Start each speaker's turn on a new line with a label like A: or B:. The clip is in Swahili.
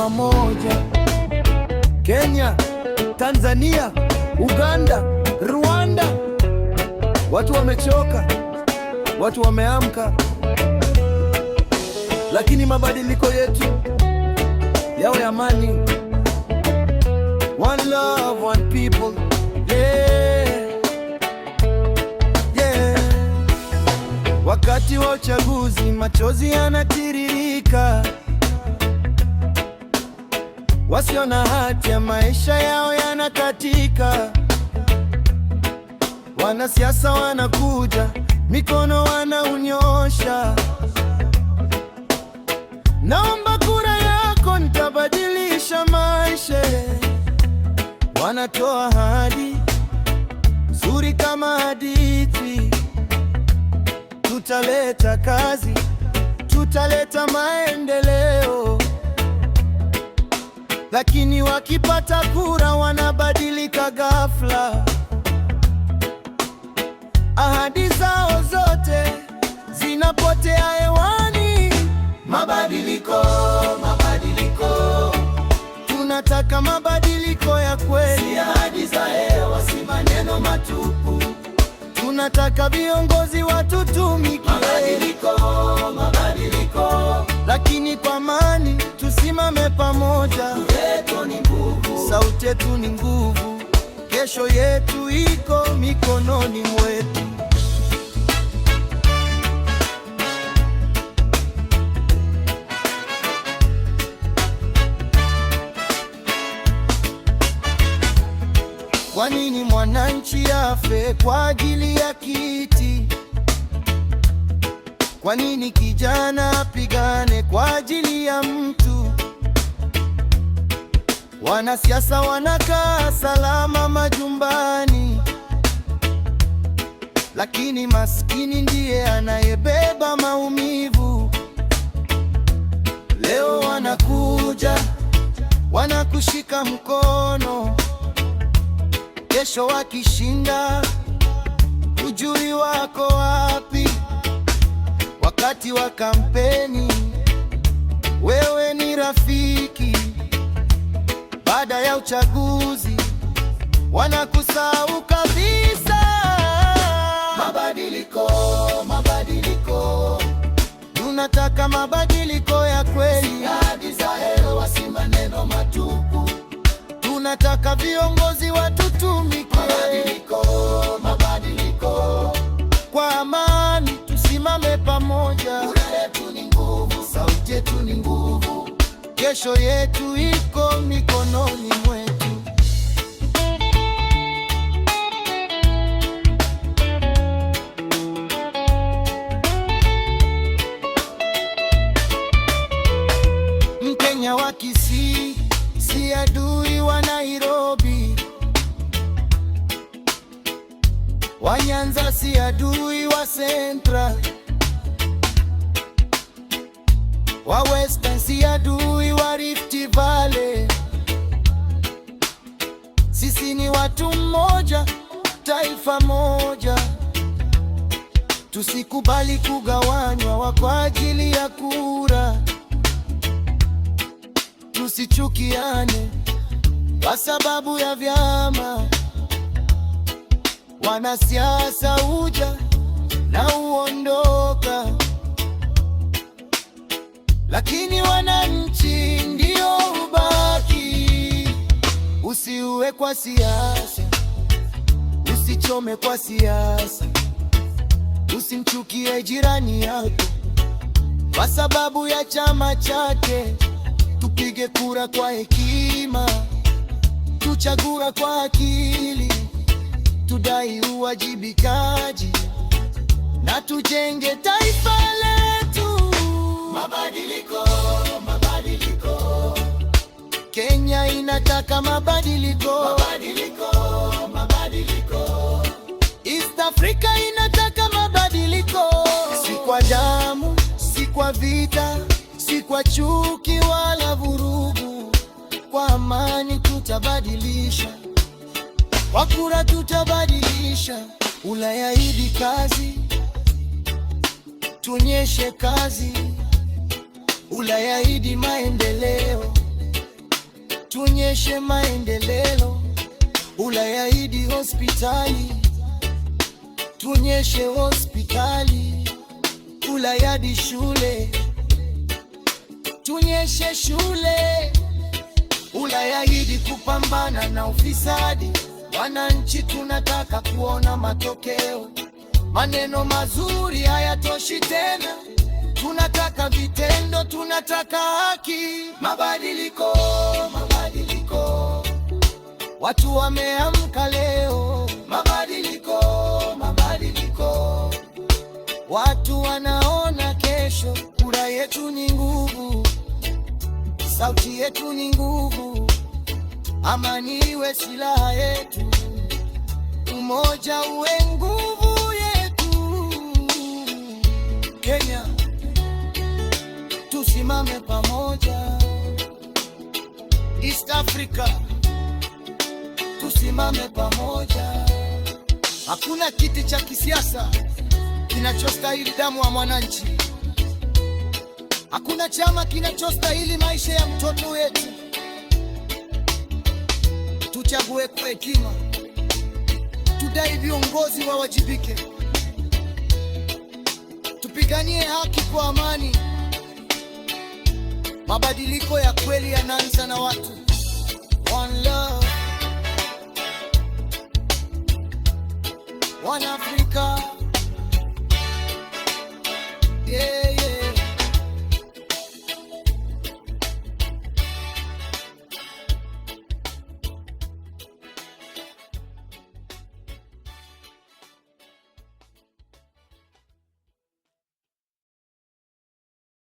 A: pamoja. Kenya, Tanzania, Uganda, Rwanda, watu wamechoka, watu wameamka, lakini mabadiliko yetu yawe amani. One love, one people, yeah, yeah. Wakati wa uchaguzi machozi yanatiririka, wasio na hatia maisha yao yanakatika. Wanasiasa wanakuja, mikono wanaunyosha, naomba kura yako nitabadilisha maisha. Wanatoa ahadi nzuri kama hadithi, tutaleta kazi, tutaleta maendeleo. Lakini wakipata kura wanabadilika ghafla, ahadi zao zote zinapotea hewani. Mabadiliko, mabadiliko, tunataka mabadiliko ya kweli, si ahadi za hewa, si maneno matupu. Tunataka viongozi watutumikie. Mabadiliko, mabadiliko, lakini kwa amani, tusimame pamoja. Sauti yetu ni nguvu, kesho yetu iko mikononi mwetu. Kwa nini mwananchi afe kwa ajili ya kiti? Kwa nini kijana apigane kwa ajili ya mtu? Wanasiasa wanakaa salama majumbani, lakini maskini ndiye anayebeba maumivu. Leo wanakuja, wanakushika mkono, kesho wakishinda, hujui wako wapi. Wakati wa kampeni wewe ni rafiki, baada ya uchaguzi wanakusahau kabisa. Mabadiliko, mabadiliko, tunataka mabadiliko ya kweli, ahadi za hewa, si maneno matupu. Tunataka viongozi watutumikie. Mabadiliko, mabadiliko, kwa amani tusimame pamoja. Kura yetu ni nguvu, sauti yetu ni nguvu, kesho yetu iko mikononi mwetu. Mkenya wa Kisii si adui wa Nairobi, wa Nyanza si adui wa Central, wa Western si adui wa Rift Valley. Sisi ni watu mmoja, taifa moja. Tusikubali kugawanywa kwa ajili ya kura. Tusichukiane kwa sababu ya vyama. Wanasiasa huja na huondoka, lakini wananchi ndio hubaki. Usiue kwa siasa, usichome kwa siasa, usimchukie jirani yako kwa sababu ya chama chake. Tupige kura kwa hekima, tuchague kwa akili, tudai uwajibikaji na tujenge taifa letu. Mabadiliko, mabadiliko, Kenya inataka mabadiliko. Mabadiliko, mabadiliko, East Africa inataka mabadiliko. Si kwa damu, si kwa vita, si kwa chuki wala vurugu. Kwa amani tutabadilisha, kwa kura tutabadilisha. Unaahidi kazi, tuonyeshe kazi. Unaahidi maendeleo, tuonyeshe maendeleo. Ulayaidi hospitali, tuonyeshe hospitali. Ulayadi shule, tuonyeshe shule. Ulayahidi kupambana na ufisadi. Wananchi tunataka kuona matokeo. Maneno mazuri hayatoshi tena, tunataka vitendo, tunataka haki. Mabadiliko, mabadiliko, watu wameamka leo. Mabadiliko, mabadiliko, watu wanaona kesho. Kura yetu ni nguvu, sauti yetu ni nguvu. Amani iwe silaha yetu, umoja uwe nguvu yetu. Kenya, tusimame pamoja. East Africa, tusimame pamoja. Hakuna kiti cha kisiasa kinachostahili damu ya mwananchi. Hakuna chama kinachostahili maisha ya mtoto wetu. Tuchague kwa hekima, tudai viongozi wawajibike, tupiganie haki kwa amani. Mabadiliko ya kweli yanaanza na watu.